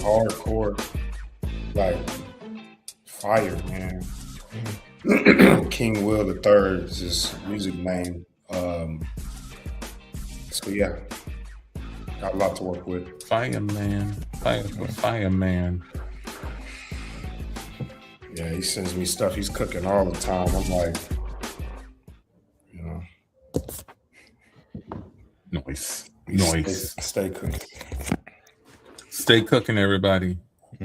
hardcore, like fire, man. King Will the Third is his music name. So yeah, got a lot to work with. Fireman. Yeah, he sends me stuff he's cooking all the time. I'm like, you know, Noise. Stay cooking. Stay cooking, everybody.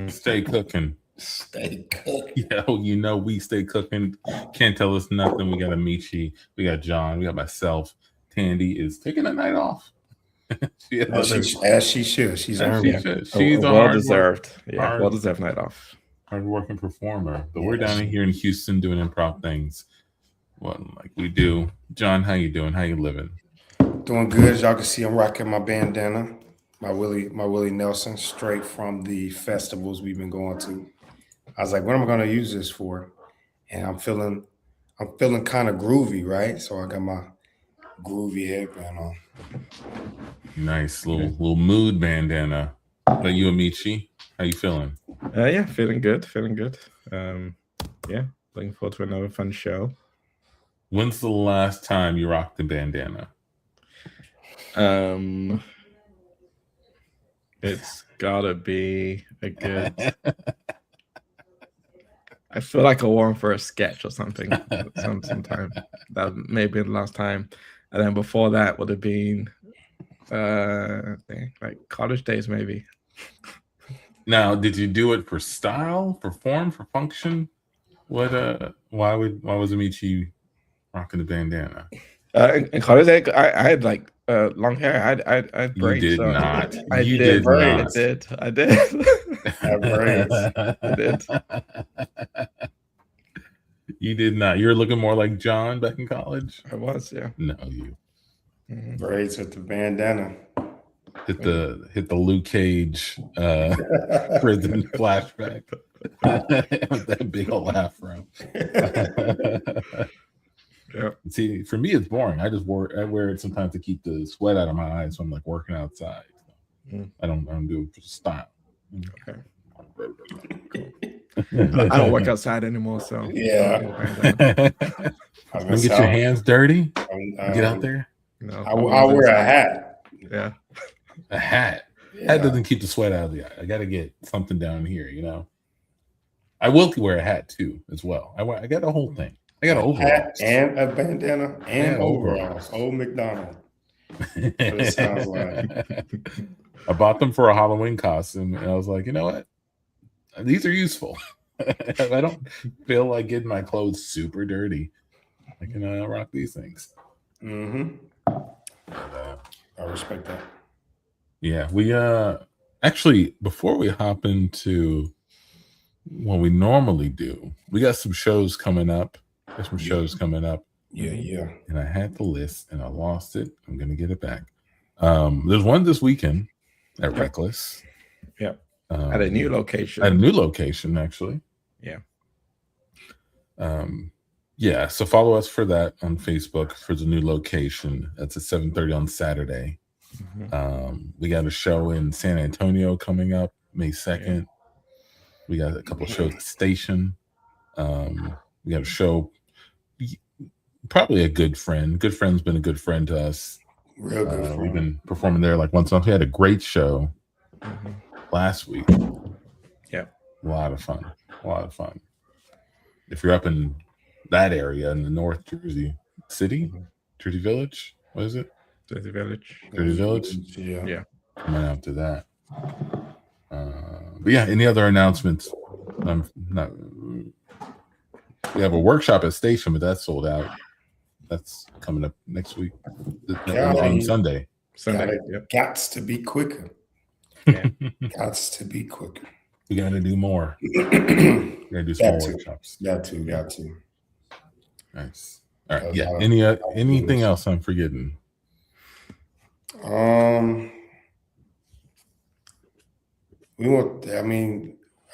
Stay cooking. Stay cooking. Yo, you know we stay cooking. Can't tell us nothing. We got Amici, we got John, we got myself. Tandy is taking a night off. As she should. She's earned it. She's a well-deserved. Well-deserved night off. Hard-working performer. But we're down here in Houston doing improv things. Like we do. John, how you doing? How you living? Doing good. As y'all can see, I'm rocking my bandana. My Willie Nelson, straight from the festivals we've been going to. I was like, what am I going to use this for? And I'm feeling kind of groovy, right? So I got my groovy headband on. Nice little mood bandana. But you, Amici, how you feeling? Yeah, feeling good. Yeah, looking forward to another fun show. When's the last time you rocked the bandana? It's gotta be a good. I feel like I wore them for a sketch or something. Sometime that may be the last time, and then before that would have been, like college days maybe. Now, did you do it for style, for form, for function? What? Why was Amici rocking the bandana? In college, I had like long hair. I had braids. You did not. I you did. Not. I did. I did. You did not. You were looking more like John back in college. I was, yeah. No, you. Braids with the bandana. Hit the Luke Cage prison flashback. With that big old afro. Yeah. See, for me, it's boring. I wear it sometimes to keep the sweat out of my eyes when I'm like working outside. I don't do it for style. Okay. I don't work outside anymore, so yeah. Don't get your hands dirty. Get out there. No, I'll wear a hat. Yeah. A hat. Yeah. That doesn't keep the sweat out of the eye. I got to get something down here, you know. I will wear a hat too, as well. I got a whole thing. I got an overall and a bandana and overalls. Old McDonald. It sounds like. I bought them for a Halloween costume, and I was like, you know what? These are useful. I don't feel like getting my clothes super dirty. I can rock these things. Mm-hmm. I respect that. Yeah, we actually, before we hop into what we normally do, we got some shows coming up. There's some shows coming up. Yeah. And I had the list and I lost it. I'm gonna get it back. There's one this weekend at Reckless. Yeah. At a new location. At a new location, actually. Yeah. Yeah. So follow us for that on Facebook for the new location. That's at 7:30 on Saturday. We got a show in San Antonio coming up May 2nd. We got a couple of shows at Station. We got a show. Probably a good friend. Good friend's been a good friend to us. Real good friend. We've been performing there like once a month. We had a great show last week. Yeah. A lot of fun. If you're up in that area in the North Jersey City, Jersey Village, what is it? Jersey Village. Yeah. Coming out to that. But yeah, any other announcements? We have a workshop at Station, but that's sold out. That's coming up next week. Sunday. Gots to be quicker. Yeah. Gots to be quicker. We got to do more. We got to do some more workshops. Got to. Nice. All right. Yeah. Anything else I'm forgetting? I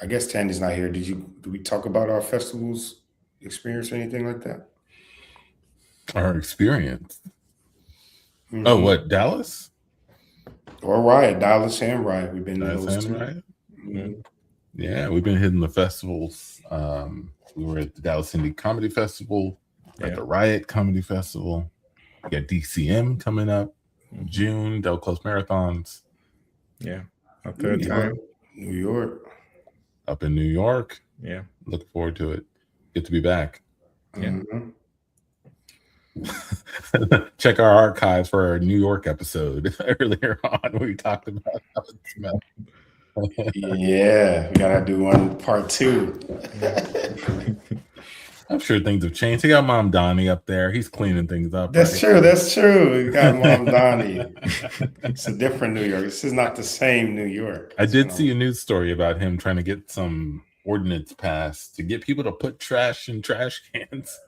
guess Tandy's not here. Did we talk about our festivals experience or anything like that? Our experience. Oh, what, Dallas? Or Riot, Dallas and Riot. We've been Dallas and Riot. Yeah, we've been hitting the festivals. We were at the Dallas Indie Comedy Festival, at the Riot Comedy Festival. We got DCM coming up, June, Del Close Marathons. Yeah, a third time. New York. Up in New York. Yeah. Look forward to it. Good to be back. Yeah. Check our archives for our New York episode earlier on where we talked about how it smelled. Yeah, we gotta do one part 2. I'm sure things have changed. We got Mom Donnie up there. He's cleaning things up. That's true. That's true. We got Mom Donnie. It's a different New York. This is not the same New York. I did see a news story about him trying to get some ordinance passed to get people to put trash in trash cans.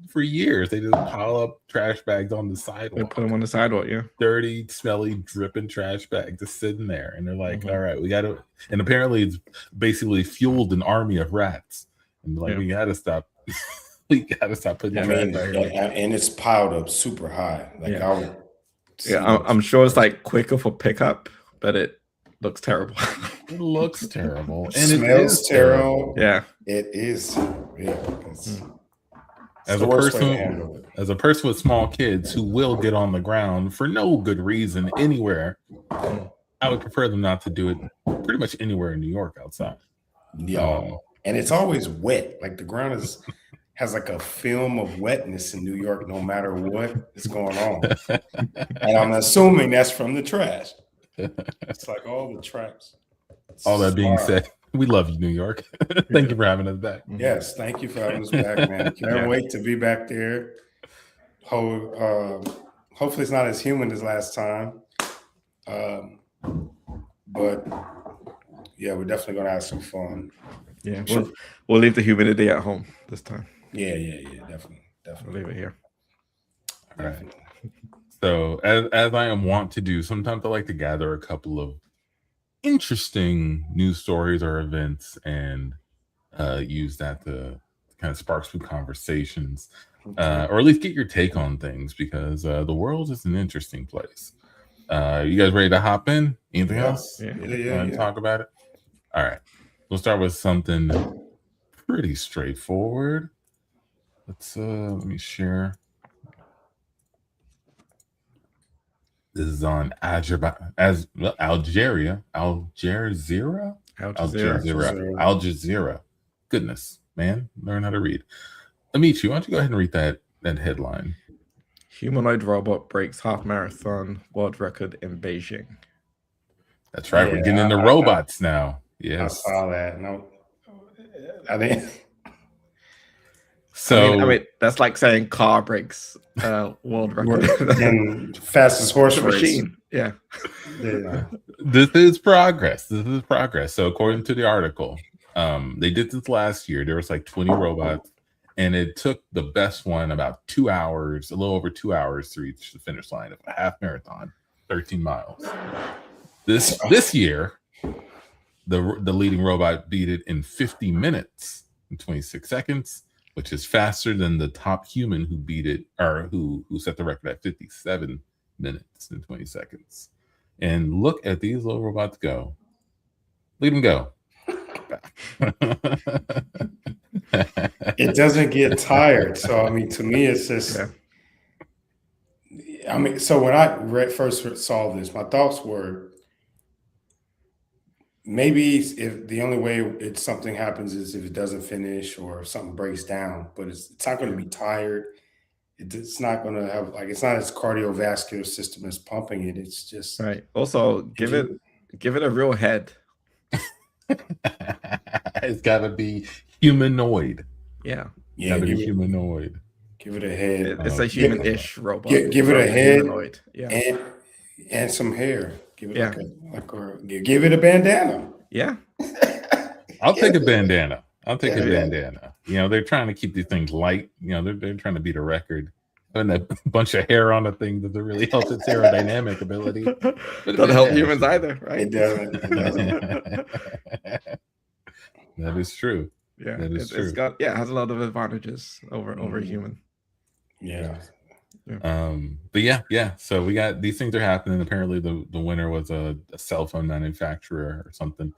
For years, they just pile up trash bags on the sidewalk. They put them on the sidewalk, yeah. Dirty, smelly, dripping trash bag just sitting there. And they're like, all right, we got to. And apparently it's basically fueled an army of rats. And like, we got to stop. We got to stop putting trash bags. And it's piled up super high. Like I'm sure it's like quicker for pickup, but it looks terrible. It looks terrible. And it smells terrible. Yeah. It is. Yeah. As a person with small kids who will get on the ground for no good reason anywhere, I would prefer them not to do it pretty much anywhere in New York outside. Yeah. And it's always wet. Like the ground has like a film of wetness in New York, no matter what is going on. And I'm assuming that's from the trash. It's like all the traps. All that being said, we love you, New York. Thank you for having us back. Yes, thank you for having us back, man. Can't wait to be back there. Hopefully it's not as humid as last time. But yeah, we're definitely gonna have some fun. Yeah, we'll leave the humidity at home this time. Yeah, definitely. Leave it here. All right. So as I am wont to do, sometimes I like to gather a couple of interesting news stories or events and use that to kind of spark some conversations, or at least get your take on things, because the world is an interesting place. You guys ready to hop in? Anything else? Yeah. Talk about it. All right. We'll start with something pretty straightforward. Let's let me share. This is on Al Jazeera. Goodness, man, learn how to read. Amici, why don't you go ahead and read that headline? Humanoid robot breaks half marathon world record in Beijing. That's right. We're getting into robots now. Yes, I saw that. No, I didn't. So I mean, that's like saying car breaks world record and fastest horse race. Yeah. This is progress. So according to the article, they did this last year. There was like 20 robots, and it took the best one about 2 hours, a little over 2 hours to reach the finish line of a half marathon, 13 miles. This year, the leading robot beat it in 50 minutes and 26 seconds, which is faster than the top human who beat it, or who set the record at 57 minutes and 20 seconds. And look at these little robots go. Lead them go. It doesn't get tired. So, I mean, to me, it's just, I mean, so when I first saw this, my thoughts were, maybe if the only way something happens is if it doesn't finish or if something breaks down, but it's not going to be tired. It's not going to have, like, it's not its cardiovascular system is pumping it. It's just right. Also, give it a real head. It's got to be humanoid. Yeah. Got to be humanoid. Give it a head. It's a human-ish robot. Give it a head. Humanoid. Yeah. And some hair. Give it give it a bandana. Yeah. I'll take a bandana. You know, they're trying to keep these things light. You know, they're trying to beat a record. And a bunch of hair on a thing doesn't really help its aerodynamic ability. Doesn't help humans either, right? It doesn't. That is true. Yeah. That is true. It has a lot of advantages over human. Yeah. But yeah. So we got these things are happening. Apparently, the winner was a cell phone manufacturer or something.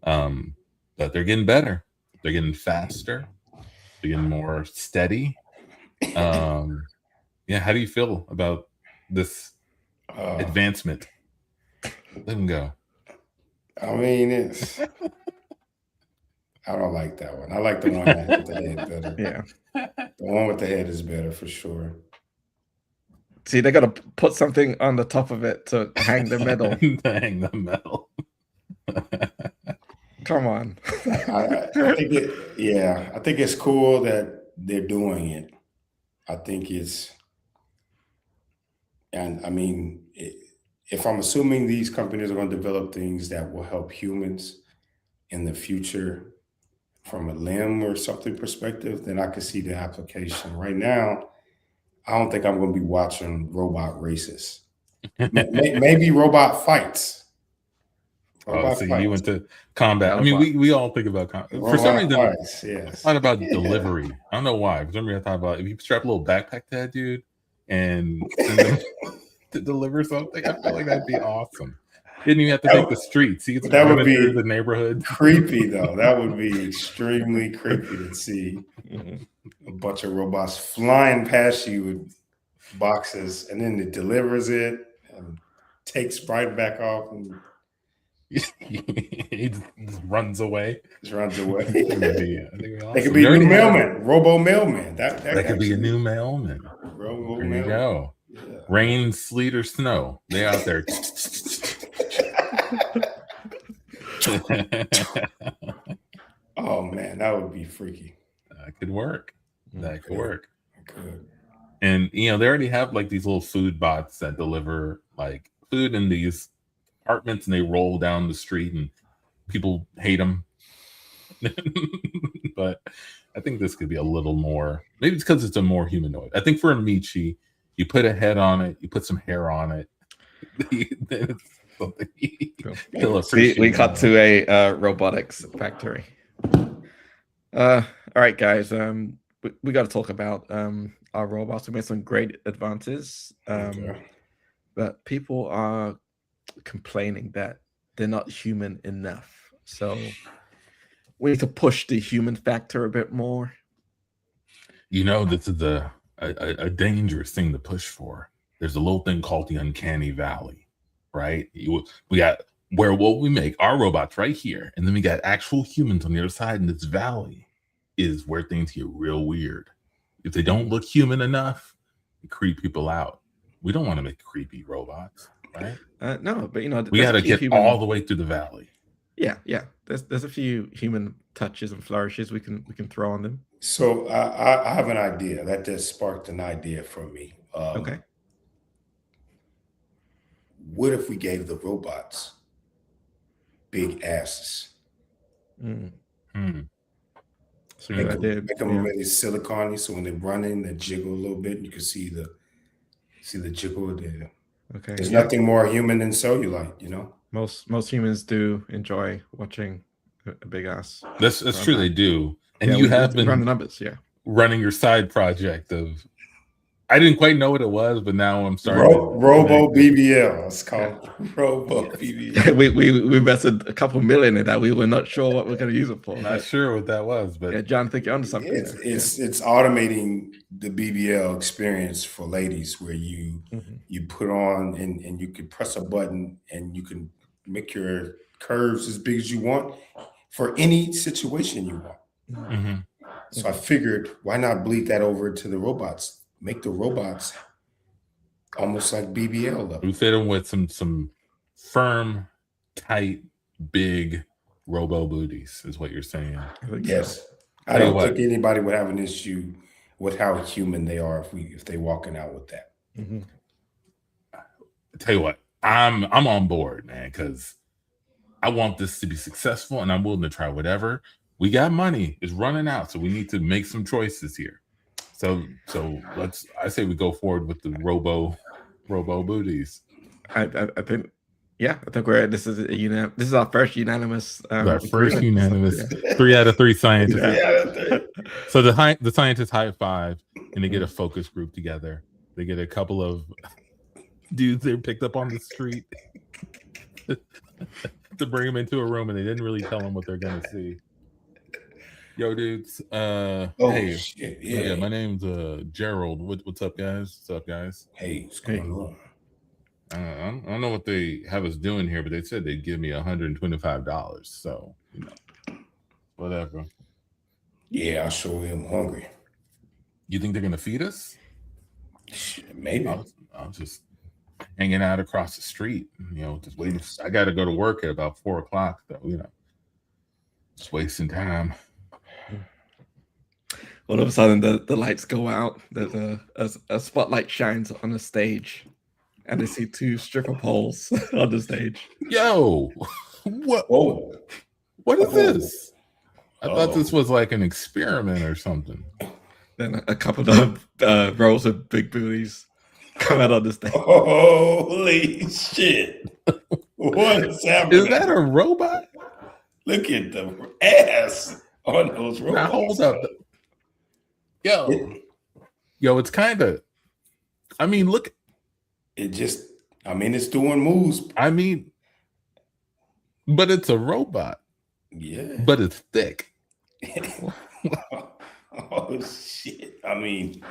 But they're getting better. They're getting faster. They're getting more steady. Yeah, how do you feel about this advancement? Let them go. I mean, I don't like that one. I like the one with the head better. Yeah. The one with the head is better for sure. See, they got to put something on the top of it to hang the medal. To hang the medal. Come on. I think I think it's cool that they're doing it. I think it's, and I mean, if I'm assuming these companies are going to develop things that will help humans in the future from a limb or something perspective, then I could see the application. Right now, I don't think I'm going to be watching robot races. Maybe robot fights. So you went to combat. I mean, we all think about combat. For some reason, fights, yes. I thought about delivery. I don't know why. For some reason, I thought about if you strap a little backpack to that dude and send them to deliver something, I feel like that'd be awesome. Didn't even have to take the streets. That would be through the neighborhood. Creepy, though. That would be extremely creepy to see a bunch of robots flying past you with boxes, and then it delivers it and takes right back off and he just runs away. Just runs away. It could be a new mailman, robo mailman. That could be a new mailman. Robo there mailman. You go. Yeah. Rain, sleet, or snow. They out there. Oh man, that would be freaky. That could work. That could work. Good. And they already have like these little food bots that deliver like food in these apartments, and they roll down the street, and people hate them. But I think this could be a little more. Maybe it's because it's a more humanoid. I think for a Michi, you put a head on it, you put some hair on it. Then it's something he'll appreciate. We cut to a robotics factory. All right, guys. We got to talk about our robots. We made some great advances, but people are complaining that they're not human enough. So we need to push the human factor a bit more. This is a dangerous thing to push for. There's a little thing called the uncanny valley, right? We got what we make our robots right here, and then we got actual humans on the other side, and this valley is where things get real weird. If they don't look human enough, they creep people out. We don't want to make creepy robots, right? No, but we got to get all the way through the valley. Yeah. There's a few human touches and flourishes we can throw on them. So I have an idea that just sparked an idea for me. Okay. What if we gave the robots big asses? So make them really silicone-y, so when they're running, they jiggle a little bit. You can see the jiggle there. Okay. There's nothing more human than cellulite, Most humans do enjoy watching a big ass. That's true. They do, and you have been run the numbers. Yeah, running your side project of. I didn't quite know what it was, but now I'm starting. Robo BBL. It's called Robo BBL. we invested a couple million in that. We were not sure what we're going to use it for. Not sure what that was, but John, I think you're onto something. It's automating the BBL experience for ladies, where you put on and you can press a button and you can make your curves as big as you want for any situation you want. So I figured, why not bleed that over to the robots? Make the robots almost like BBL level. We fit them with some firm, tight, big robo booties, is what you're saying. Yes. I don't think anybody would have an issue with how human they are if they walking out with that. Tell you what, I'm on board, man, because I want this to be successful, and I'm willing to try whatever. We got money; it's running out, so we need to make some choices here. So I say we go forward with the robo booties. I think this is our first unanimous. Our first unanimous 3 out of 3 scientists. So the scientists high five, and they get a focus group together. They get a couple of dudes they picked up on the street. to bring them into a room, and they didn't really tell them what they're gonna see. Yo, dudes. Hey, shit, yeah. My name's Gerald. What's up, guys? What's up, guys? Hey, what's going on? I don't know what they have us doing here, but they said they'd give me $125. So, you know, whatever. Yeah, I sure am hungry. You think they're gonna feed us? Shit, maybe. I was just hanging out across the street, you know, just waiting. I got to go to work at about 4 o'clock, though. You know, just wasting time. All of a sudden, the lights go out. There's a spotlight shines on the stage, and they see 2 stripper poles on the stage. Yo, what? Oh, What is this? I thought this was like an experiment or something. Then a couple of rows of big booties come out on the stage. holy shit! What is happening? Is that a robot? Look at the ass on those robots. Now hold up. Yo, it's kind of. I mean, look. It just. I mean, it's doing moves. I mean, but it's a robot. Yeah. But it's thick. Oh shit! I mean,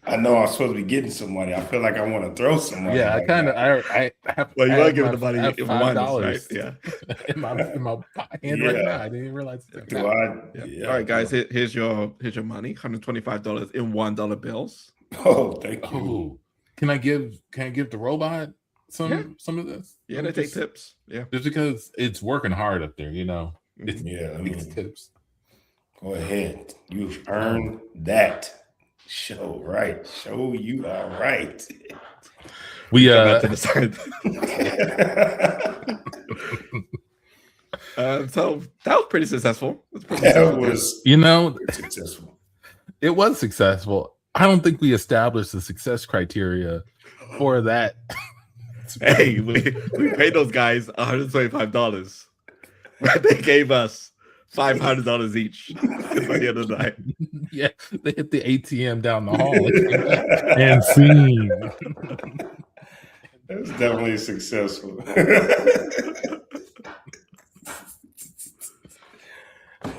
I know I'm supposed to be getting some money. I feel like I want to throw some money. Yeah, I kind of. I have. Well, you I gotta have give my- the money I have in $5 right? Yeah. in my hand right now. I didn't even realize. Do I? Yeah. All right, guys. Here's your money. $125 in $1 bills. Oh, thank you. Oh, can I give the robot some of this? Yeah, they take tips. Yeah. Just because it's working hard up there, you know. Yeah, I Takes mean, tips. go ahead. You've earned that. Show right. Show you are right. We Back to the side. So that was pretty successful. That was you know, successful. it was successful. I don't think we established the success criteria for that. Hey, we paid those guys $125. But they gave us $500 each by the end of the night. Yeah, they hit the ATM down the hall and scene. That was definitely successful. That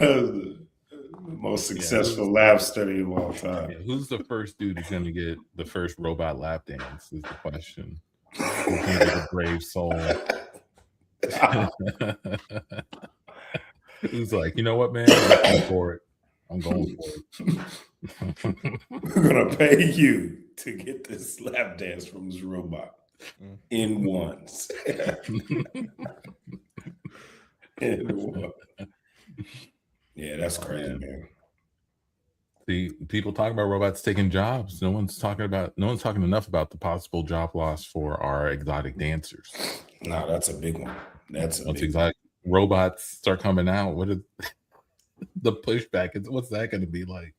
was the most successful lab study of all time. Yeah, who's the first dude who's going to get the first robot lap dance is the question. Who's going to get a brave soul? Who's like, you know what, man? I'm going for it. I'm going for it. We're gonna pay you to get this lap dance from this robot in ones. In one. Yeah, that's crazy, man. The people talk about robots taking jobs. No one's talking enough about the possible job loss for our exotic dancers. No, that's a big one. That's a Once big exotic robots start coming out, what is the pushback? What's that going to be like?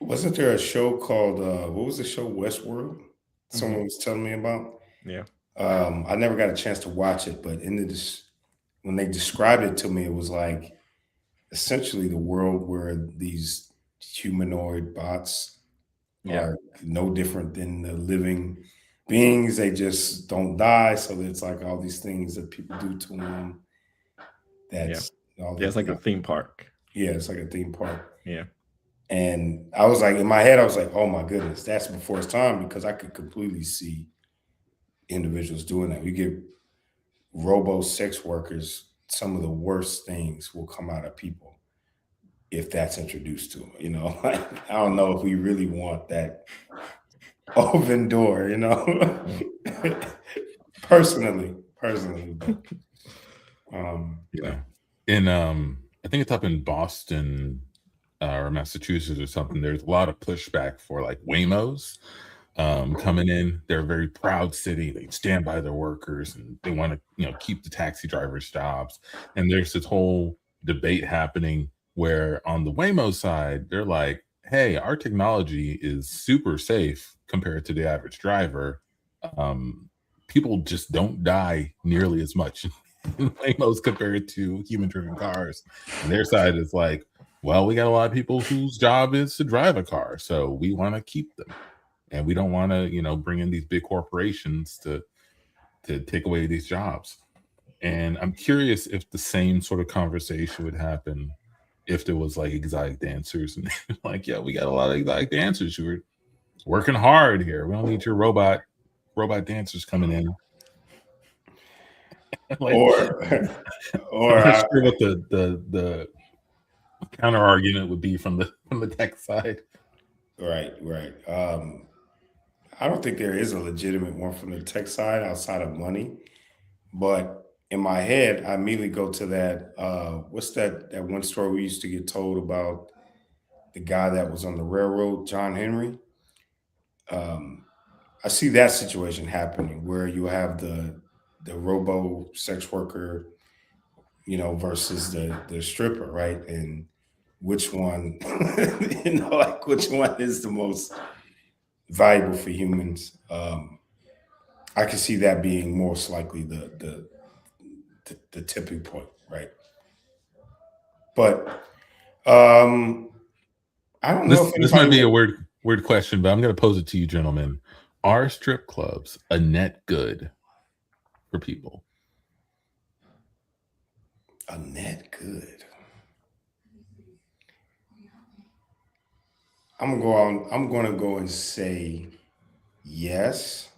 Wasn't there a show called what was the show? Westworld? Someone was telling me about. Yeah. I never got a chance to watch it, but when they described it to me, it was like essentially the world where these humanoid bots are no different than the living beings. They just don't die. So it's like all these things that people do to them. That's it's like a theme park. Yeah, it's like a theme park. Yeah. And I was like, in my head, I was like, oh my goodness, that's before its time, because I could completely see individuals doing that. You get robo sex workers, some of the worst things will come out of people if that's introduced to them. You know, like, I don't know if we really want that open door, you know, personally, but, yeah. In I think it's up in Boston or Massachusetts or something. There's a lot of pushback for like Waymos coming in. They're a very proud city. They stand by their workers and they want to, keep the taxi drivers' jobs. And there's this whole debate happening where on the Waymo side, they're like, hey, our technology is super safe compared to the average driver. People just don't die nearly as much in Waymos compared to human-driven cars. And their side is like, well, we got a lot of people whose job is to drive a car, so we want to keep them. And we don't want to, bring in these big corporations to take away these jobs. And I'm curious if the same sort of conversation would happen if there was like exotic dancers and like, yeah, we got a lot of exotic dancers who are working hard here. We don't need your robot dancers coming in. Like, or I'm not sure what the counter argument would be from the tech side. Right. I don't think there is a legitimate one from the tech side outside of money, but in my head, I immediately go to that. What's that one story we used to get told about the guy that was on the railroad, John Henry? I see that situation happening where you have the robo sex worker, versus the stripper, right? And which one, like which one is the most valuable for humans? I can see that being most likely the tipping point, right? But I don't know if This might be anybody a weird question, but I'm going to pose it to you, gentlemen. Are strip clubs a net good for people? a net good. I'm going to go and say yes.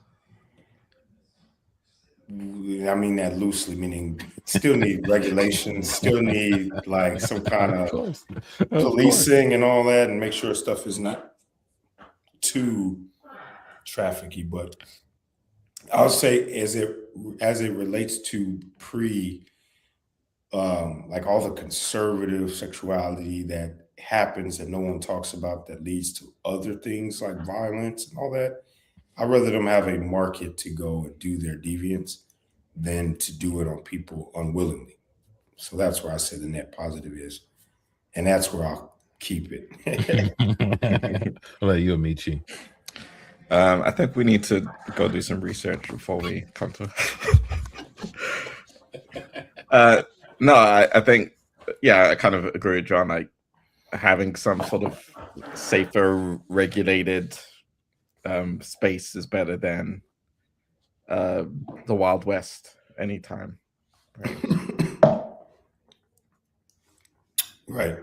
I mean that loosely, meaning still need regulations, still need like some kind Of of course. Of course. policing and all that, and make sure stuff is not too trafficky. But I'll say as it relates to like all the conservative sexuality that happens that no one talks about that leads to other things like violence and all that. I'd rather them have a market to go and do their deviance than to do it on people unwillingly. So that's where I say the net positive is. And that's where I'll keep it. What about you, Amici? I think we need to go do some research before we come to. No, I think, yeah, I kind of agree with John. Like having some sort of safer, regulated space is better than the Wild West anytime. Right.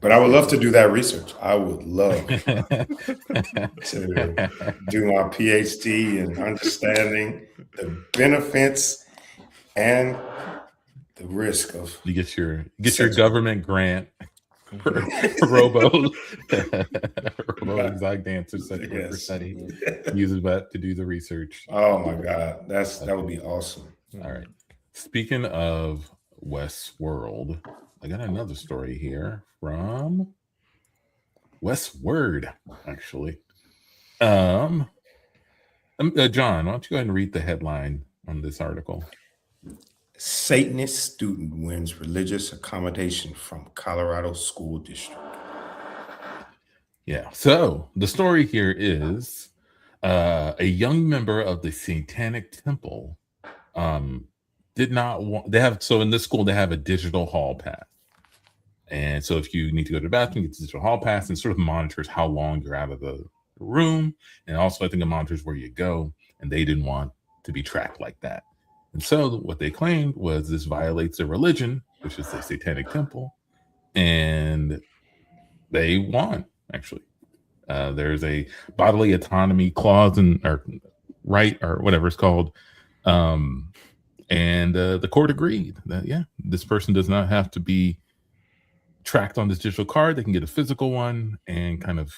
But I would love to do that research. I would love to do my PhD in understanding the benefits and the risk of You get your government grant for robo exotic dancers for study. Use that to do the research. Oh my God, that would be awesome. All right. Speaking of Westworld, I got another story here from Westword, actually. John, why don't you go ahead and read the headline on this article? Satanist student wins religious accommodation from Colorado school district. Yeah. So the story here is a young member of the Satanic Temple did not want. So in this school they have a digital hall pass, and so if you need to go to the bathroom, you get the digital hall pass, and sort of monitors how long you're out of the room, and also I think it monitors where you go. And they didn't want to be tracked like that. And so what they claimed was this violates their religion, which is the Satanic Temple, and they won, actually. There's a bodily autonomy clause or right or whatever it's called. And the court agreed that, yeah, this person does not have to be tracked on this digital card. They can get a physical one and kind of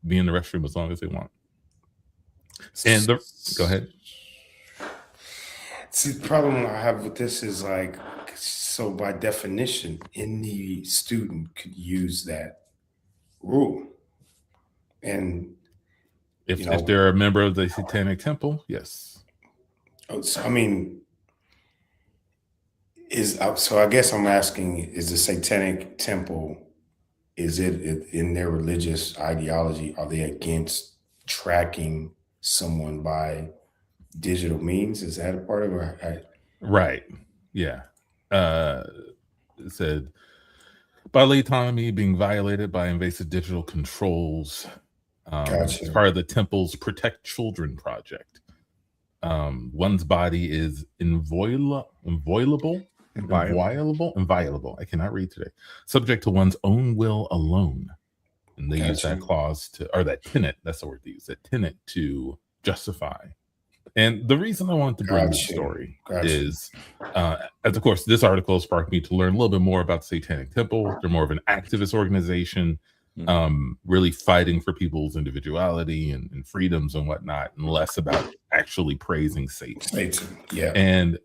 be in the restroom as long as they want. And go ahead. See, the problem I have with this is like, so by definition, any student could use that rule. And if they're a member of the Satanic Temple, yes. So, I mean, so I guess I'm asking, is the Satanic Temple, is it in their religious ideology, are they against tracking someone by digital means? Is that a part of it? Right. Yeah. It said bodily autonomy being violated by invasive digital controls. Gotcha. As part of the temple's Protect Children project. One's body is inviolable. I cannot read today. Subject to one's own will alone. And they use that clause or that tenet, that's the word they use, that tenet to justify. And the reason I wanted to bring this story is, as of course, this article sparked me to learn a little bit more about the Satanic Temple. They're more of an activist organization, really fighting for people's individuality and freedoms and whatnot, and less about actually praising Satan. Yeah. And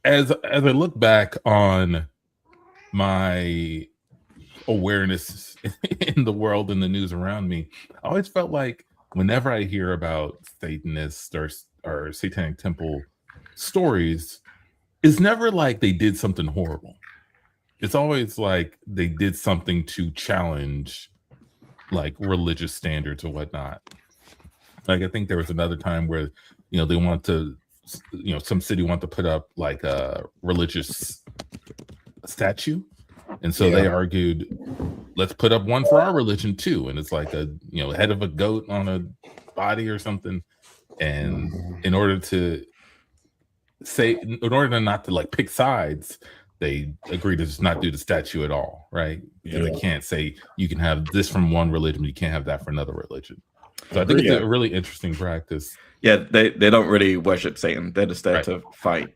as I look back on my awareness in the world and the news around me, I always felt like whenever I hear about Satanists or Satanic Temple stories, it's never like they did something horrible. It's always like they did something to challenge like religious standards or whatnot. Like I think there was another time where, they want to, some city wanted to put up like a religious statue. And so they argued, let's put up one for our religion too. And it's like a, head of a goat on a body or something. And in order not to like pick sides, they agree to just not do the statue at all, right? Because they can't say you can have this from one religion, but you can't have that for another religion. So I think it's a really interesting practice. Yeah, they don't really worship Satan. They're just there to fight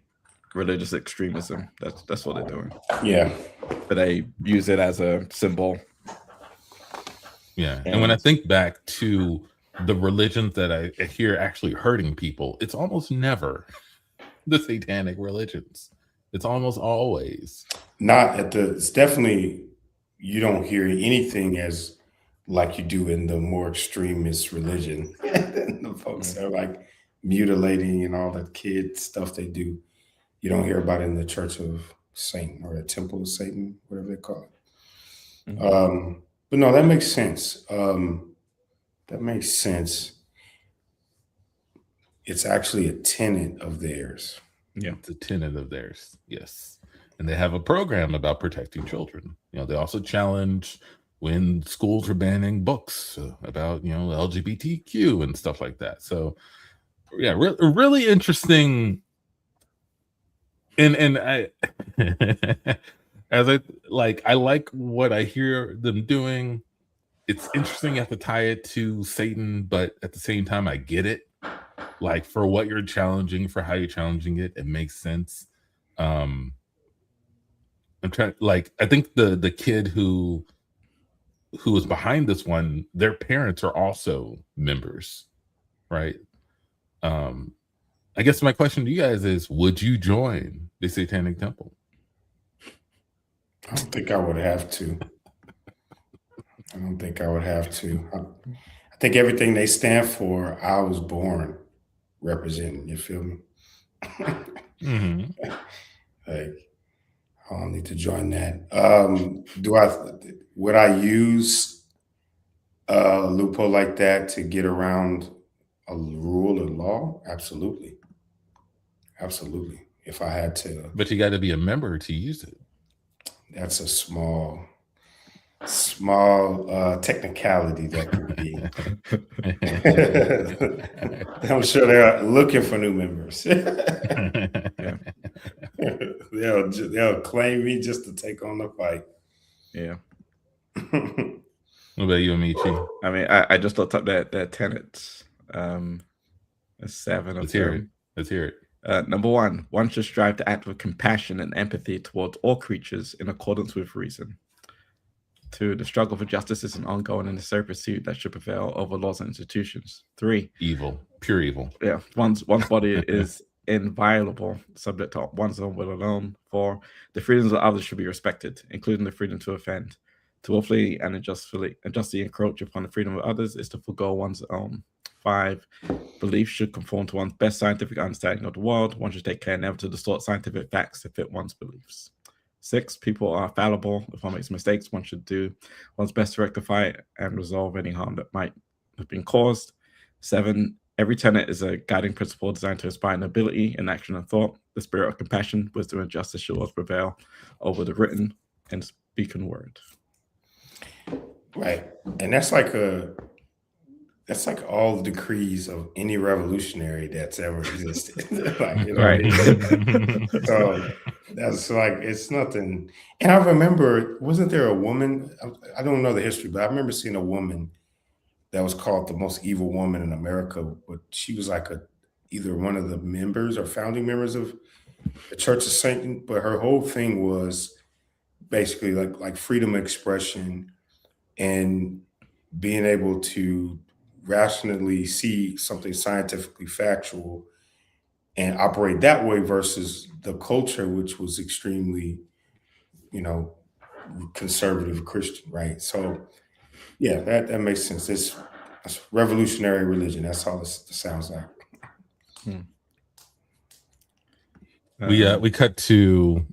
religious extremism. That's what they're doing. Yeah. But they use it as a symbol. Yeah. And when I think back to the religions that I hear actually hurting people, it's almost never the satanic religions. It's almost always it's definitely, you don't hear anything as like you do in the more extremist religion. The folks are like mutilating and all that kid stuff they do. You don't hear about it in the Church of Satan or the Temple of Satan, whatever they call it. But no, that makes sense. It's actually a tenet of theirs. Yeah, it's a tenet of theirs. Yes. And they have a program about protecting children. They also challenge when schools are banning books about, LGBTQ and stuff like that. So yeah, really interesting. And I, I like what I hear them doing. It's interesting you have to tie it to Satan, but at the same time, I get it. Like for what you're challenging, for how you're challenging it, it makes sense. I'm trying, I think the kid who was behind this one, their parents are also members, right? I guess my question to you guys is, would you join the Satanic Temple? I don't think I would have to. I think everything they stand for, I was born representing. You feel me? Like, I don't need to join that. Would I use a loophole like that to get around a rule or law? Absolutely. If I had to. But you got to be a member to use it. That's a small technicality that could be. I'm sure they're looking for new members. They'll claim me just to take on the fight. Yeah. What about you, Amici? I mean, I just looked up their tenets. There's 7 of them. Let's hear it. Number 1, one should strive to act with compassion and empathy towards all creatures in accordance with reason. 2, the struggle for justice is an ongoing and necessary pursuit that should prevail over laws and institutions. 3, evil, pure evil. Yeah, one's body is inviolable, subject to one's own will alone. 4, the freedoms of others should be respected, including the freedom to offend. To willfully and unjustly encroach upon the freedom of others is to forego one's own. 5, belief should conform to one's best scientific understanding of the world. One should take care never to distort scientific facts to fit one's beliefs. 6, people are fallible. If one makes mistakes, one should do one's best to rectify and resolve any harm that might have been caused. 7, every tenet is a guiding principle designed to inspire nobility in action and thought. The spirit of compassion, wisdom, and justice shall always prevail over the written and spoken word. Right. And that's like that's like all the decrees of any revolutionary that's ever existed. Like, you know what I Right. mean? So that's like it's nothing. And I remember, wasn't there a woman? I don't know the history, but I remember seeing a woman that was called the most evil woman in America. But she was like either one of the members or founding members of the Church of Satan. But her whole thing was basically like freedom of expression and being able to rationally see something scientifically factual and operate that way versus the culture, which was extremely, you know, conservative Christian, right? So yeah, that makes sense. It's revolutionary religion. That's all it sounds like. We cut to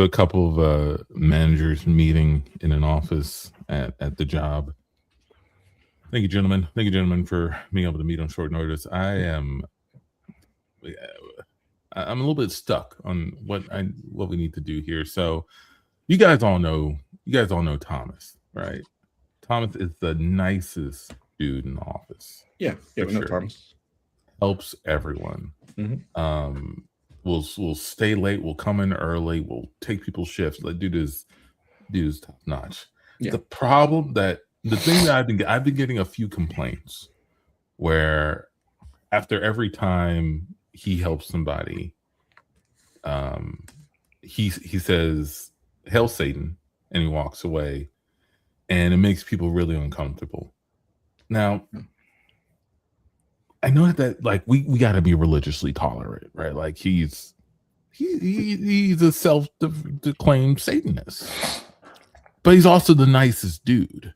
a couple of managers meeting in an office at the job. Thank you, gentlemen. Thank you, gentlemen, for being able to meet on short notice. I'm a little bit stuck on what we need to do here. So you guys all know Thomas, right? Thomas is the nicest dude in the office. Yeah, we know sure. Thomas. Helps everyone. Mhm. We'll stay late. We'll come in early. We'll take people's shifts. Like, dude is top notch. Yeah. The problem that the thing that I've been getting a few complaints where after every time he helps somebody, he says "Hail Satan" and he walks away, and it makes people really uncomfortable. Now, I know that like we got to be religiously tolerant, right? Like he's a self-declaimed Satanist, but he's also the nicest dude,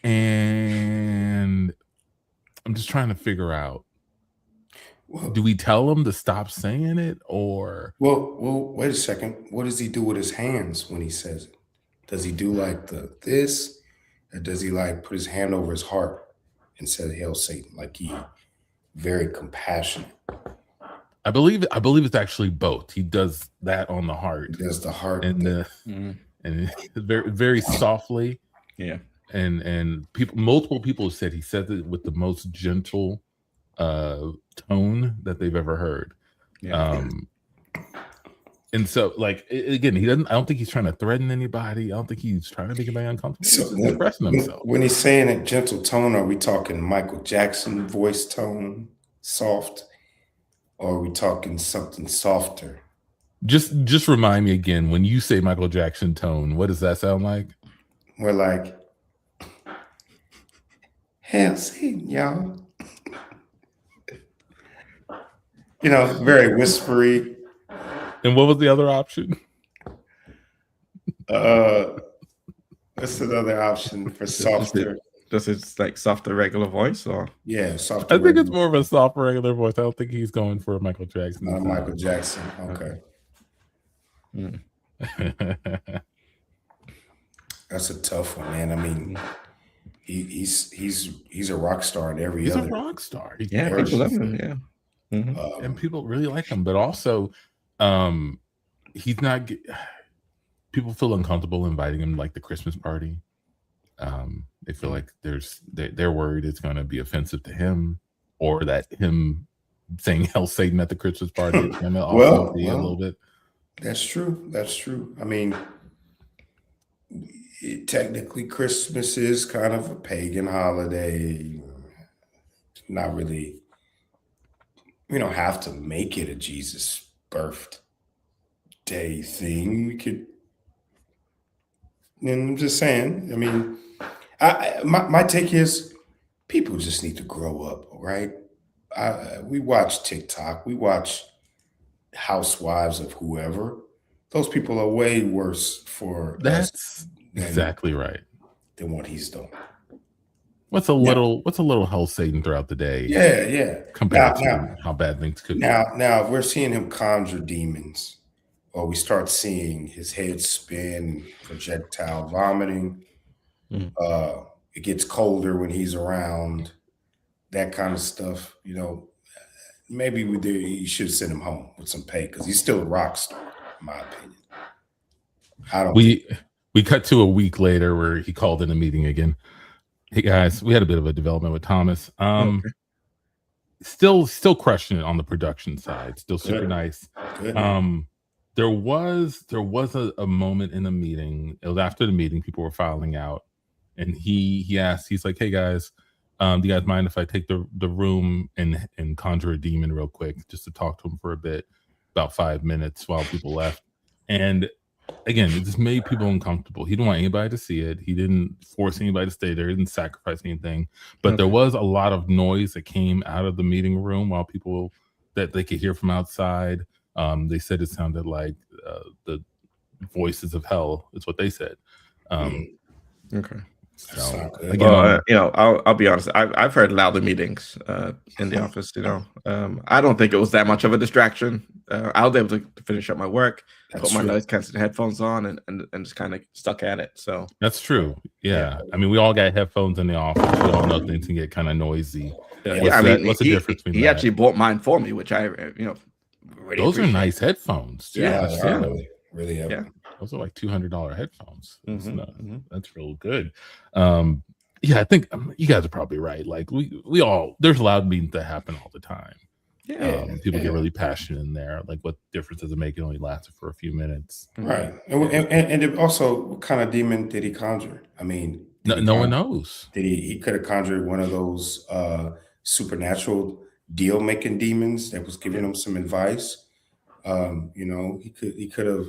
and I'm just trying to figure out: do we tell him to stop saying it, or well, wait a second. What does he do with his hands when he says it? Does he do like this, or does he like put his hand over his heart and say "Hail Satan"? Like he very compassionate. I believe it's actually both. He does that on the heart. He does the heart and and very very softly. Yeah. And multiple people have said he says it with the most gentle tone that they've ever heard. Yeah. And so, like, again, I don't think he's trying to threaten anybody. I don't think he's trying to make anybody uncomfortable. So he's expressing himself. When he's saying a gentle tone, are we talking Michael Jackson voice tone, soft, or are we talking something softer? Just remind me again, when you say Michael Jackson tone, what does that sound like? We're like, "Hail Satan, y'all." You know, very whispery. And what was the other option? What's another option for softer? Does it like softer regular voice or? Yeah, softer. I think it's more of a soft regular voice. I don't think he's going for a Michael Jackson. Not Michael Jackson. Okay. That's a tough one, man. I mean, he's a rock star at every he's other. a rock star. Yeah, people love him. Yeah. And people really like him, but also he's not people feel uncomfortable inviting him to like the Christmas party. They feel like they're worried it's going to be offensive to him, or that him saying "Hail Satan" at the Christmas party is going to also be a little bit. That's true. That's true. I mean, technically Christmas is kind of a pagan holiday. Not really. We don't have to make it a Jesus birthday thing. We could, and I'm just saying, I mean, my take is people just need to grow up, right? We watch TikTok, we watch housewives of whoever. Those people are way worse for That's exactly right than what he's doing. What's a little Hail Satan throughout the day? Yeah. Compared to how bad things could be. Now, if we're seeing him conjure demons, or we start seeing his head spin, projectile vomiting, it gets colder when he's around, that kind of stuff, you know, maybe you should send him home with some pay because he's still a rock star, in my opinion. We cut to a week later where he called in a meeting again. Hey guys, we had a bit of a development with Thomas. Okay. Still crushing it on the production side. Still super Good. nice. Good. There was a moment in the meeting. It was after the meeting, people were filing out, and he asked, he's like, "Hey guys, do you guys mind if I take the room and conjure a demon real quick, just to talk to him for a bit, about 5 minutes while people left?" And again, it just made people uncomfortable. He didn't want anybody to see it. He didn't force anybody to stay there. He didn't sacrifice anything. But there was a lot of noise that came out of the meeting room while people that they could hear from outside. They said it sounded like the voices of hell is what they said. Okay. So good. again, Well, I'll be honest. I've heard louder meetings in the office. I don't think it was that much of a distraction. I was able to finish up my work, put my noise canceling headphones on, and just kind of stuck at it. So that's true. Yeah. I mean, we all got headphones in the office. We all know things can get kind of noisy. What's the difference between he actually bought mine for me, which I really those appreciate. are nice headphones too. Yeah, really. Yeah. Those are like $200 headphones. That's real good. Yeah, I think you guys are probably right. Like we all, there's loud meetings that happen all the time. People get really passionate in there. Like, what difference does it make? It only lasted for a few minutes, right? And it also, what kind of demon did he conjure? I mean, no one knows. Did he could have conjured one of those supernatural deal making demons that was giving him some advice? He could have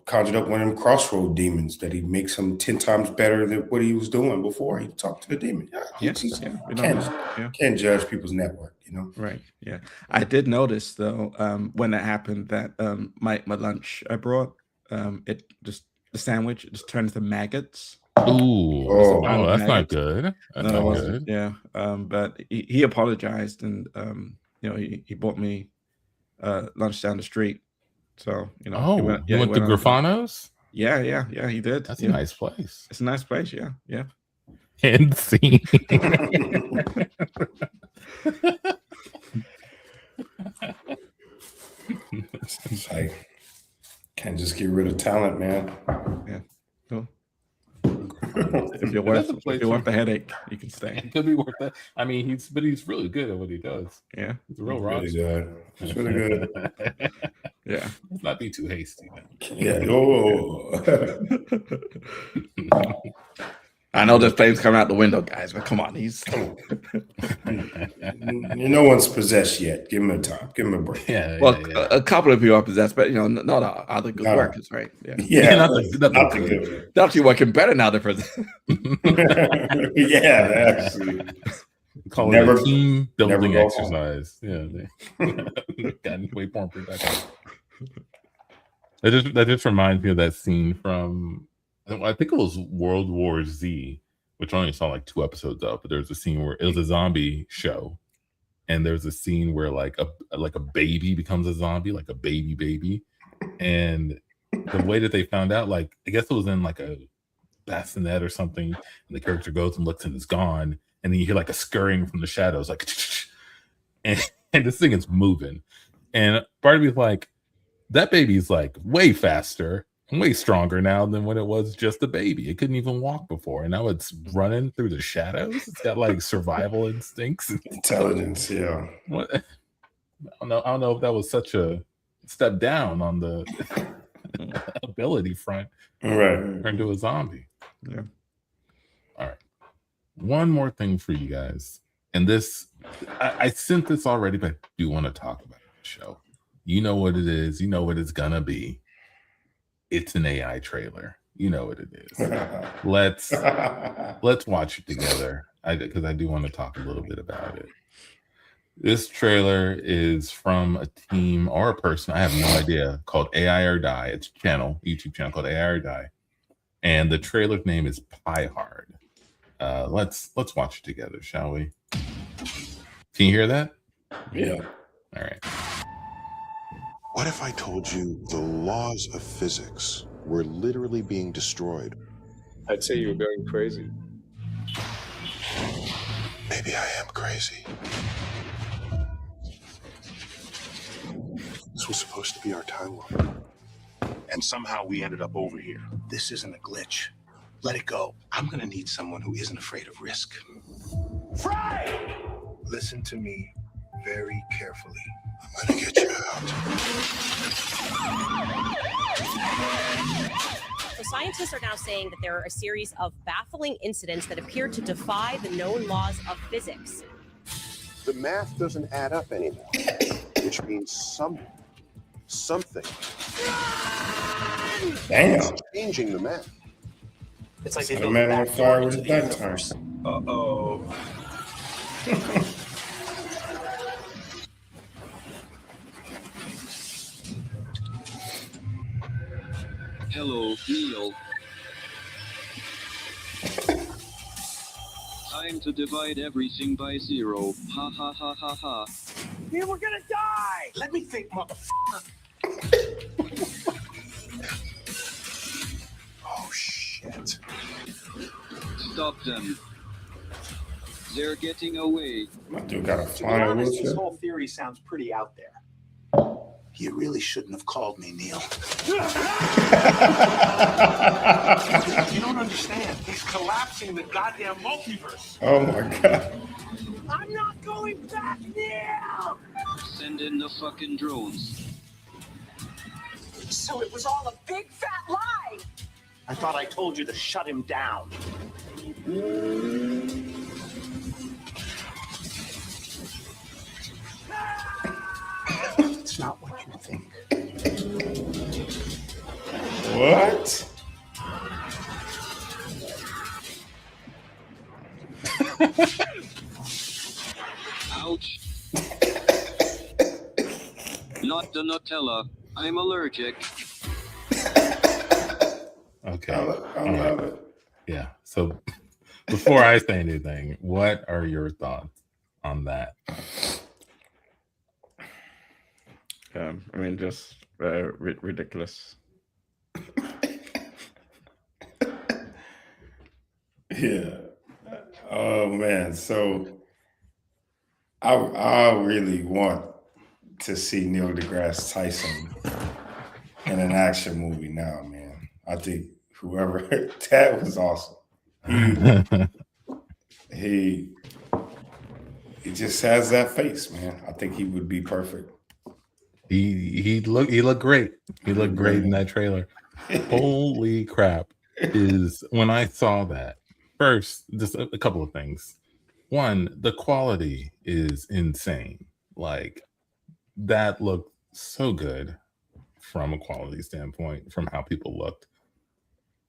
conjured up one of them crossroad demons that he makes him 10 times better than what he was doing before he talked to the demon. Can't judge people's network, Right. Yeah. I did notice though, when that happened, that my lunch I brought, the sandwich just turned into maggots. Ooh, that's not good. That's not good. Yeah. But he apologized, and he bought me lunch down the street. So he went to Grafano's. Yeah, he did. That's a nice place. It's a nice place. Yeah. And scene. It's like, can't just get rid of talent, man. Yeah. Cool. If you're worth the headache, you can stay. It could be worth that. I mean, he's really good at what he does. Yeah, he's a real rock. Really good. It's really good. Yeah. Let's not be too hasty. Yeah. I know there's flames coming out the window, guys, but come on, no one's possessed yet. Give him a time. Give him a break. A couple of people are possessed, but not other good workers, right? Yeah, not the good. They're actually working better now than possessed. Yeah, actually. Call it a team building exercise. Yeah, gotten way more productive. That just reminds me of that scene from, I think it was World War Z, which I only saw like 2 episodes of, but there's a scene where it was a zombie show, and there's a scene where like a baby becomes a zombie, like a baby, and the way that they found out, like, I guess it was in like a bassinet or something, and the character goes and looks and it's gone, and then you hear like a scurrying from the shadows, like, and this thing is moving, and part of me is like, that baby's like way faster and way stronger now than when it was just a baby. It couldn't even walk before, and now it's running through the shadows. It's got like survival instincts, intelligence. Yeah. What? I don't know if that was such a step down on the ability front. Right. Turn into a zombie. Yeah. All right. One more thing for you guys, and this I sent this already, but I do want to talk about the show. You know what it is. You know what it's gonna be. It's an AI trailer. You know what it is. Let's watch it together, because I do want to talk a little bit about it. This trailer is from a team or a person, I have no idea, called AI or Die. It's a YouTube channel called AI or Die, and the trailer's name is Pie Hard. Let's watch it together, shall we? Can you hear that? Yeah. All right. What if I told you the laws of physics were literally being destroyed? I'd say you were going crazy. Maybe I am crazy. This was supposed to be our timeline. And somehow we ended up over here. This isn't a glitch. Let it go. I'm gonna need someone who isn't afraid of risk. Fry! Listen to me very carefully. I'm gonna get you out. So scientists are now saying that there are a series of baffling incidents that appear to defy the known laws of physics. The math doesn't add up anymore, which means something Damn. is changing the math. It's like they The built man a on back fire door with into his the back turned. universe. Uh-oh. Hello, Neil. Time to divide everything by 0. Ha ha ha ha ha. We were gonna die! Let me think, motherfucker. Oh, shit. Stop them. They're getting away. My dude got a To be flying honest, this wheelchair. whole theory sounds pretty out there. You really shouldn't have called me, Neil. You don't understand. He's collapsing the goddamn multiverse. Oh my god. I'm not going back now! Send in the fucking drones. So it was all a big fat lie! I thought I told you to shut him down. It's not what you think. What? Ouch. Not the Nutella. I'm allergic. Okay. I love it. Yeah. So before I say anything, what are your thoughts on that? I mean, just ridiculous. Yeah. Oh man. So I really want to see Neil deGrasse Tyson in an action movie now, man. I think whoever that was awesome. He just has that face, man. I think he would be perfect. He looked great. He looked great in that trailer. Holy crap. Is when I saw that first, just a couple of things. One, the quality is insane. Like that looked so good from a quality standpoint, from how people looked.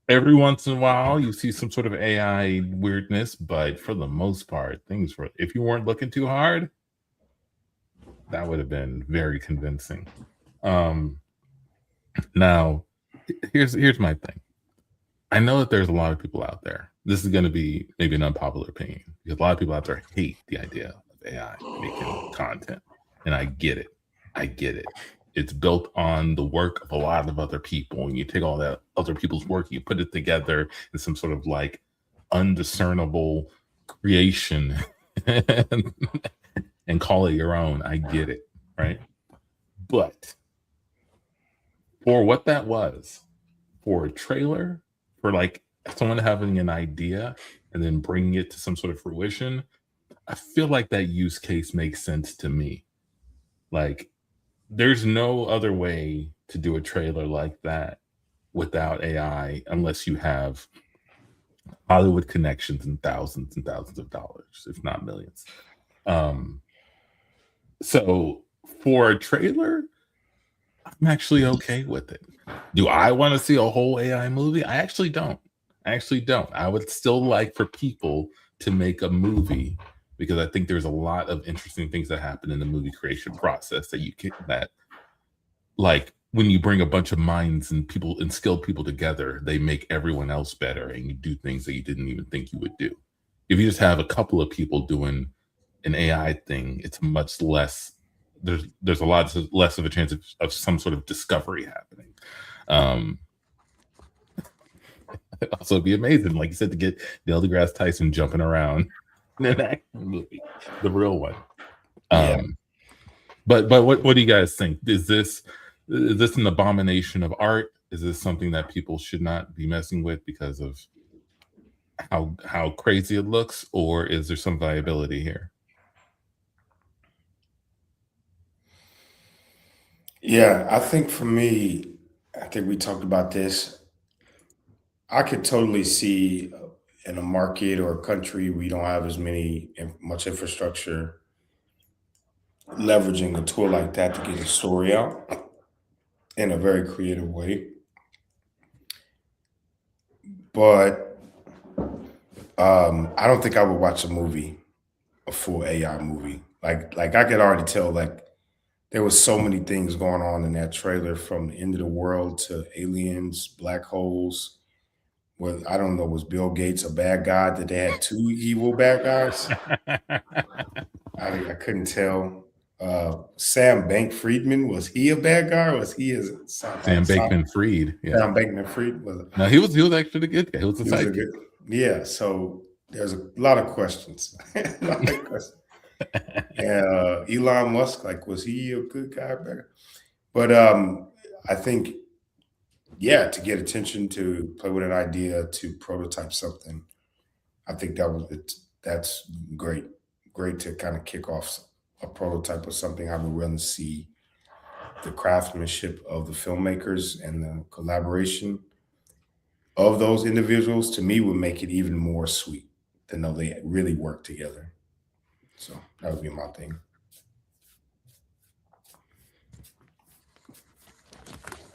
Every once in a while, you see some sort of AI weirdness, but for the most part, things were, if you weren't looking too hard, that would have been very convincing. Now, here's my thing. I know that there's a lot of people out there. This is going to be maybe an unpopular opinion because a lot of people out there hate the idea of AI making content, and I get it. It's built on the work of a lot of other people, and you take all that other people's work, you put it together in some sort of like undiscernible creation and call it your own. I get it, right? But for what that was, for a trailer, for like someone having an idea and then bringing it to some sort of fruition, I feel like that use case makes sense to me. Like, there's no other way to do a trailer like that without AI unless you have Hollywood connections and thousands of dollars, if not millions. So for a trailer, I'm actually okay with it. Do I want to see a whole AI movie? I actually don't. I would still like for people to make a movie because I think there's a lot of interesting things that happen in the movie creation process that you can, that like when you bring a bunch of minds and people and skilled people together, they make everyone else better and you do things that you didn't even think you would do. If you just have a couple of people doing an AI thing, it's much less, there's a lot less of a chance of some sort of discovery happening. It'd also be amazing, like you said, to get Neil deGrasse Tyson jumping around in an action movie, the real one. But what do you guys think? Is this an abomination of art? Is this something that people should not be messing with because of how crazy it looks, or is there some viability here? Yeah, I think for me, I think we talked about this. I could totally see in a market or a country we don't have as much infrastructure, leveraging a tool like that to get a story out in a very creative way. But I don't think I would watch a full AI movie. Like I could already tell, like there was so many things going on in that trailer, from the end of the world to aliens, black holes. Well, I don't know, was Bill Gates a bad guy? That they had two evil bad guys? I couldn't tell. Sam Bankman-Fried, was he a bad guy, or was he Sam Bankman-Fried? Yeah. Sam Bankman-Fried was. No, he was actually the good guy. He was the sidekick. Yeah. So there's a lot of questions. Yeah, Elon Musk, like, was he a good guy or better? But I think, yeah, to get attention, to play with an idea, to prototype something, I think that's great. Great to kind of kick off a prototype of something. I would really see the craftsmanship of the filmmakers and the collaboration of those individuals, to me, would make it even more sweet to know they really work together. So that would be my thing.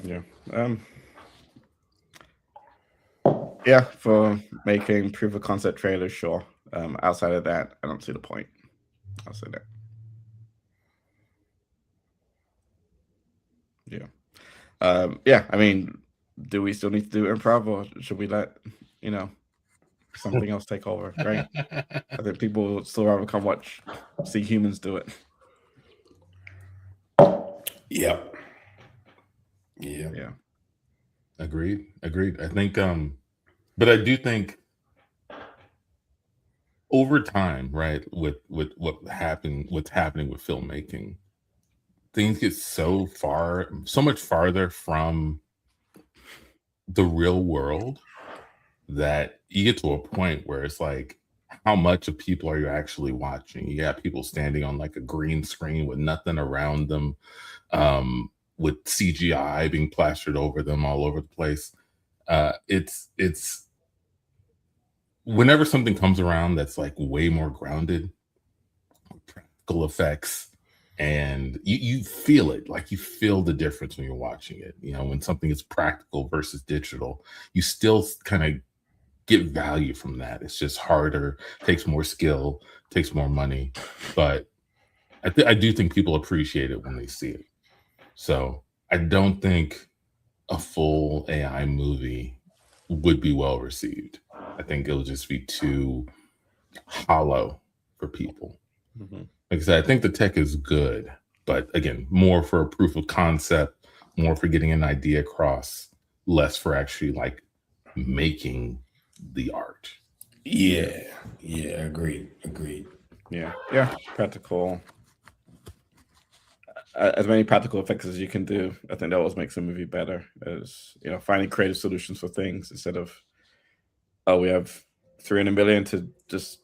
Yeah. Yeah, for making proof of concept trailers, sure. Outside of that, I don't see the point. I'll say that. Yeah. Yeah, I mean, do we still need to do improv, or should we let, something else take over, right? I think people will still rather come see humans do it. Yep. Yeah. Agreed. I think, but I do think over time, right, with what's happening with filmmaking, things get so much farther from the real world that you get to a point where it's like, how much of people are you actually watching? You got people standing on like a green screen with nothing around them, with CGI being plastered over them all over the place. It's whenever something comes around that's like way more grounded, practical effects, and you feel it, like you feel the difference when you're watching it. When something is practical versus digital, you still kind of get value from that. It's just harder, takes more skill, takes more money, but I do think people appreciate it when they see it. So I don't think a full AI movie would be well received. I think it'll just be too hollow for people. Mm-hmm. Like I said, I think the tech is good, but again, more for a proof of concept, more for getting an idea across, less for actually like making the art. Yeah. Agreed. Yeah. Practical. As many practical effects as you can do, I think that always makes a movie better. As finding creative solutions for things instead of, we have 300 million to just,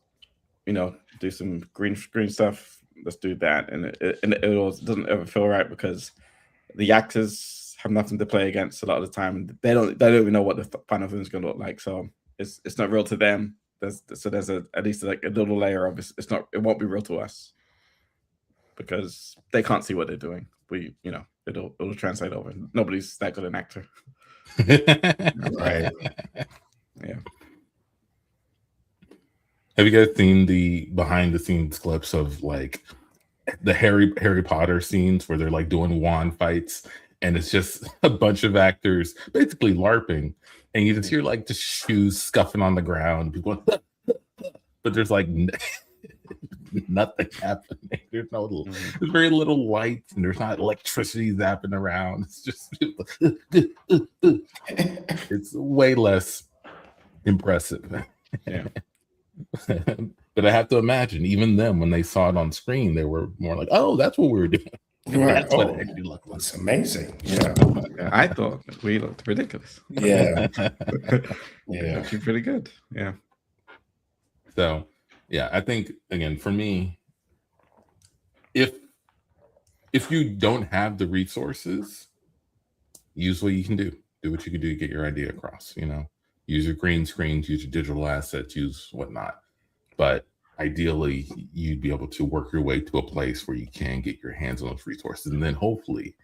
do some green screen stuff. Let's do that, and it doesn't ever feel right because the actors have nothing to play against a lot of the time. They don't even know what the final film is going to look like. So it's not real to them. There's at least like a little layer of it won't be real to us, because they can't see what they're doing. It'll translate over. Nobody's that good an actor. Right. Yeah. Have you guys seen the behind the scenes clips of like the Harry Potter scenes where they're like doing wand fights, and it's just a bunch of actors basically LARPing, and you just hear like the shoes scuffing on the ground, people going, but there's like nothing happening. There's very little lights, and there's not electricity zapping around. It's just it's way less impressive. Yeah. But I have to imagine, even them, when they saw it on screen, they were more like, "Oh, that's what we were doing." Right. That's what it actually looked like. It's amazing. Yeah. I thought we looked ridiculous. Yeah. Actually pretty good. Yeah. So yeah, I think again for me, if you don't have the resources, use what you can do. Do what you can do to get your idea across. Use your green screens, use your digital assets, use whatnot. But ideally, you'd be able to work your way to a place where you can get your hands on those resources, and then hopefully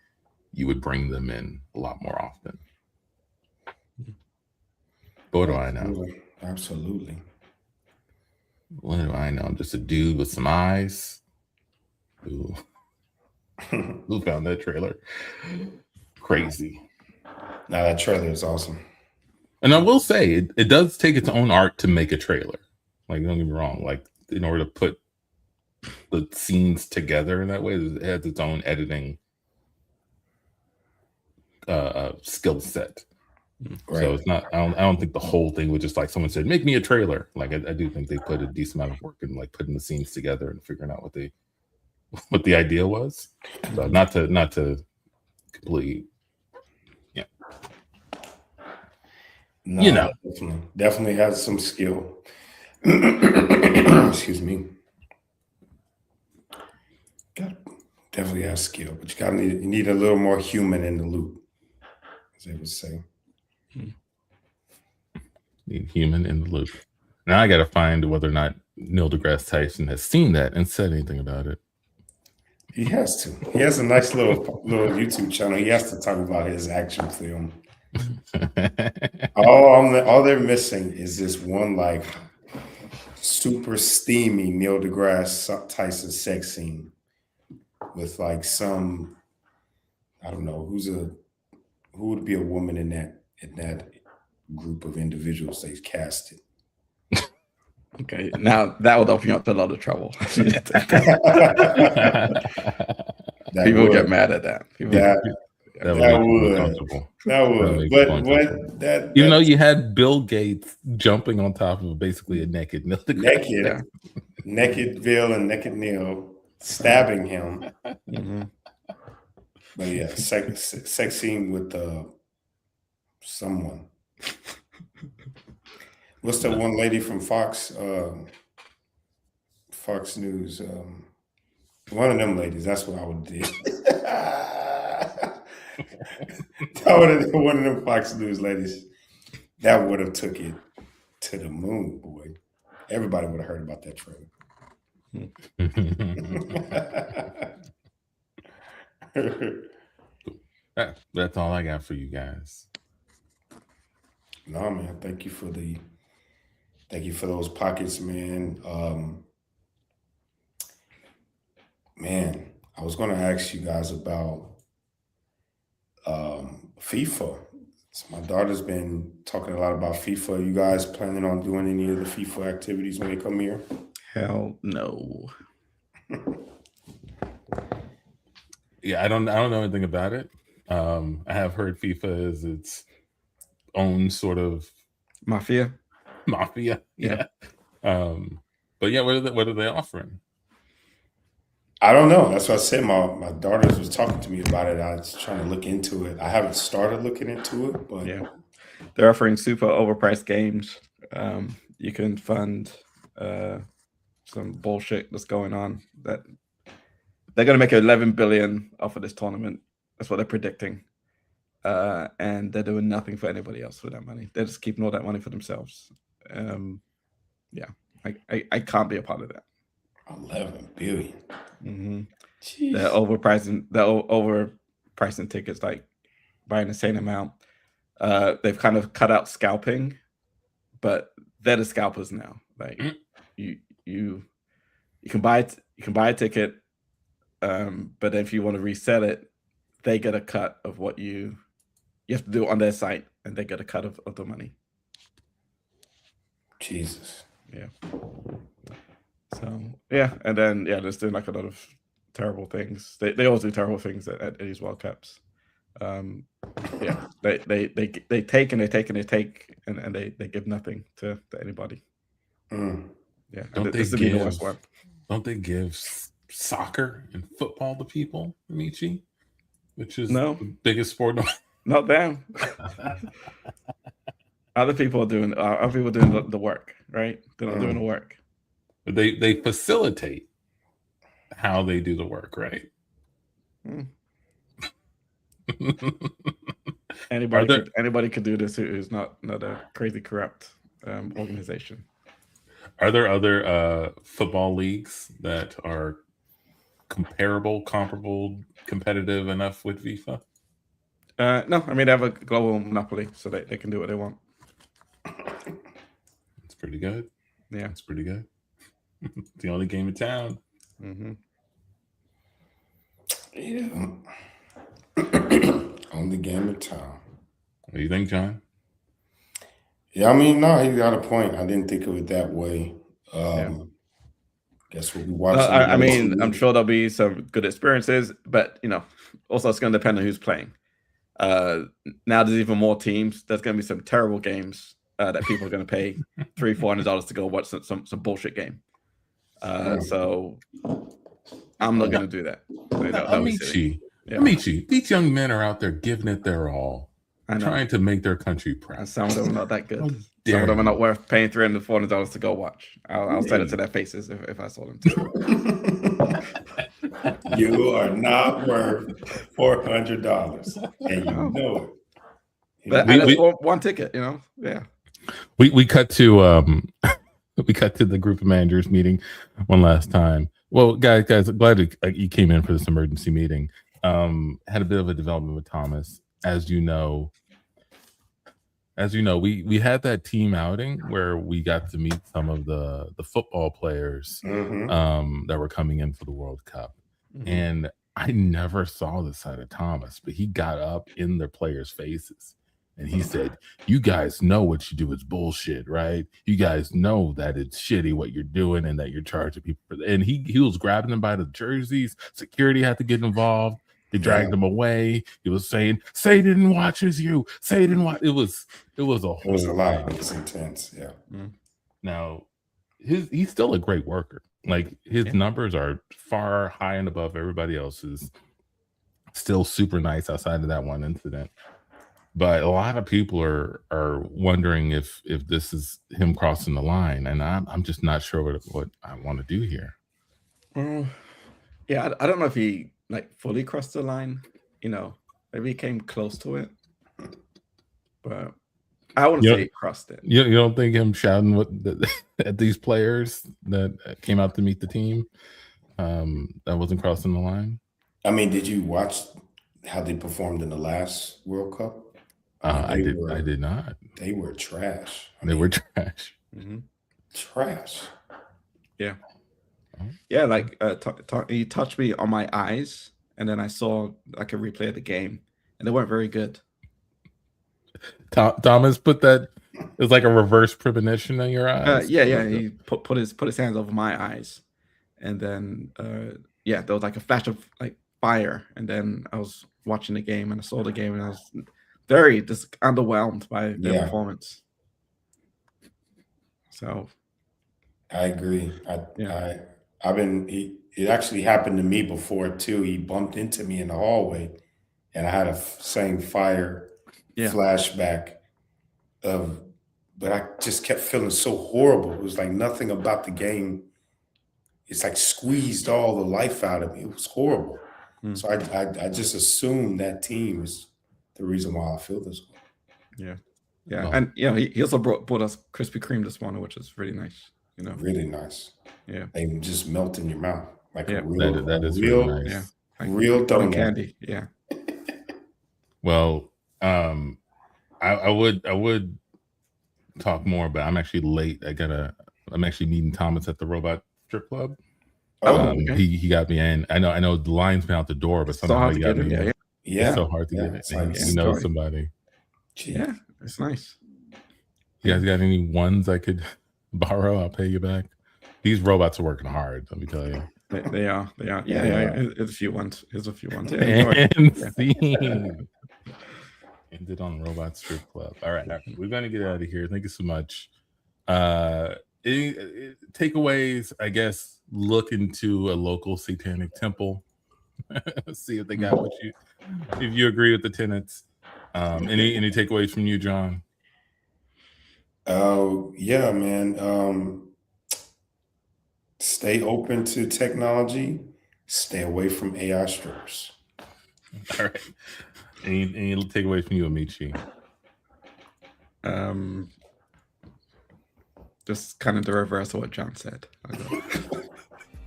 you would bring them in a lot more often. But what do I know? Absolutely. What do I know? I'm just a dude with some eyes. Who found that trailer? Crazy. Now that trailer is awesome. And I will say, it does take its own art to make a trailer. Like, don't get me wrong. Like, in order to put the scenes together in that way, it has its own editing skill set. Right. So it's not. I don't think the whole thing was just like someone said, "Make me a trailer." Like I do think they put a decent amount of work in like putting the scenes together and figuring out what the idea was. So not to completely, yeah. No, definitely has some skill. Excuse me. Definitely has skill, but you need a little more human in the loop, as they would say. Need human in the loop. Now I got to find whether or not Neil deGrasse Tyson has seen that and said anything about it. He has to. He has a nice little YouTube channel. He has to talk about his action film. All they're missing is this one like super steamy Neil deGrasse Tyson sex scene with like some, I don't know, who would be a woman in that group of individuals they casted. Okay, now that would open you up to a lot of trouble. People get mad at that. That would. But even though you had Bill Gates jumping on top of basically a naked Neil deGrasse. Naked Bill and naked Neil stabbing him. Mm-hmm. But yeah, sex scene with someone. What's that one lady from Fox News? One of them ladies. That's what I would do. One of them Fox News ladies. That would have took it to the moon, boy. Everybody would have heard about that trailer. That's all I got for you guys. No, man. Thank you for those pockets, man. Man, I was going to ask you guys about FIFA. So my daughter's been talking a lot about FIFA. You guys planning on doing any of the FIFA activities when they come here? Hell no. Yeah, I don't know anything about it. I have heard FIFA is its own sort of mafia. Yeah. But yeah, what are they offering? I don't know. That's what I said. My daughters was talking to me about it. I was trying to look into it. I haven't started looking into it, but yeah, they're offering super overpriced games. You can fund some bullshit that's going on. That they're going to make 11 billion off of this tournament. That's what they're predicting, and they're doing nothing for anybody else with that money. They're just keeping all that money for themselves. Yeah, I can't be a part of that. 11 billion. Mm-hmm. They're overpricing tickets, like by an insane amount. They've kind of cut out scalping, but they're the scalpers now. Like you can buy a ticket, but if you want to resell it, they get a cut of what you have to do on their site, and they get a cut of the money. Jesus. Yeah. So yeah, and then they're doing like a lot of terrible things. They always do terrible things at these World Cups. Yeah, they take and they take and they take, and they give nothing to anybody. Yeah, don't they give soccer and football to people, Michi? Which is the biggest sport. Not them. Other people are doing the work, right? They're not doing the work. They facilitate how they do the work, right? Anybody could do this who's not a crazy corrupt organization. Are there other football leagues that are comparable, competitive enough with FIFA? No, I mean they have a global monopoly, so they can do what they want. It's pretty good. Yeah, it's pretty good. It's the only game in town. Yeah. Only game in town. What do you think, John? Yeah, I mean, no, he got a point. I didn't think of it that way. Guess we'll be watching. I mean, I'm sure there'll be some good experiences, but also it's going to depend on who's playing. Now there's even more teams. There's going to be some terrible games that people are going to pay $300-$400 to go watch some bullshit game. So I'm not going to do that. Amici, these young men are out there giving it their all, trying to make their country proud. And some of them are not that good. Some of them are not worth paying $300-$400 to go watch. I'll say it to their faces if I saw them too. You are not worth $400, and you know it. But it's one ticket, Yeah. We cut to we cut to the group of managers meeting one last time. Well, guys, I'm glad you came in for this emergency meeting. Had a bit of a development with Thomas, as you know. We had that team outing where we got to meet some of the football players that were coming in for the World Cup. And I never saw this side of Thomas, but he got up in the players' faces and he said, "You guys know what you do is bullshit, right? You guys know that it's shitty what you're doing and that you're charging people for that." And he was grabbing them by the jerseys. Security had to get involved. They dragged him away. He was saying, "Say didn't watch as you. Say didn't watch." It was a whole. It was a lot. It was intense. Yeah. Now, he's still a great worker. Like his numbers are far high and above everybody else's. Still super nice outside of that one incident. But a lot of people are wondering if this is him crossing the line, and I'm just not sure what I want to do here. Yeah, I don't know if he fully crossed the line. Maybe he came close to it, but I wouldn't say he crossed it. You don't think him shouting at these players that came out to meet the team that wasn't crossing the line? I mean, did you watch how they performed in the last World Cup? I did not. They were trash. They were trash. Trash. Yeah. Yeah, he touched me on my eyes, and then I saw a replay of the game, and they weren't very good. Thomas put that as like a reverse premonition in your eyes. Yeah. He put his hands over my eyes, and then there was a flash of fire, and then I was watching the game and I saw the game, and I was very just underwhelmed by their performance. So I agree. It actually happened to me before too. He bumped into me in the hallway, and I had a same fire flashback but I just kept feeling so horrible. It was like nothing about the game. It's like squeezed all the life out of me. It was horrible. So I just assumed that team is the reason why I feel this way. Yeah. And he also brought us Krispy Kreme this morning, which is really nice. Really nice. Yeah. They just melt in your mouth like a that is real really nice. Real donut candy. Yeah. Well, I would talk more, but I'm actually late. I'm actually meeting Thomas at the Robot Strip Club. He got me in. I know the line's been out the door, but somehow he got me in. Yeah. It's so hard to get it. You know somebody. Yeah, it's nice. You guys got any ones I could borrow? I'll pay you back. These robots are working hard, let me tell you. They are. Yeah. Here's a few ones. And scene. Ended on Robot Strip Club. All right, we're gonna get out of here. Thank you so much. Takeaways, I guess. Look into a local satanic temple. See if they got what if you agree with the tenets. Any takeaways from you, John? Yeah, man. stay open to technology. Stay away from AI strippers. All right. Any takeaway from you, Amici? Just kind of the reverse of what John said.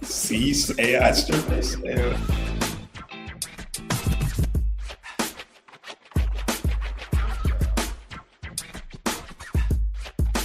Cease AI strippers. Yeah.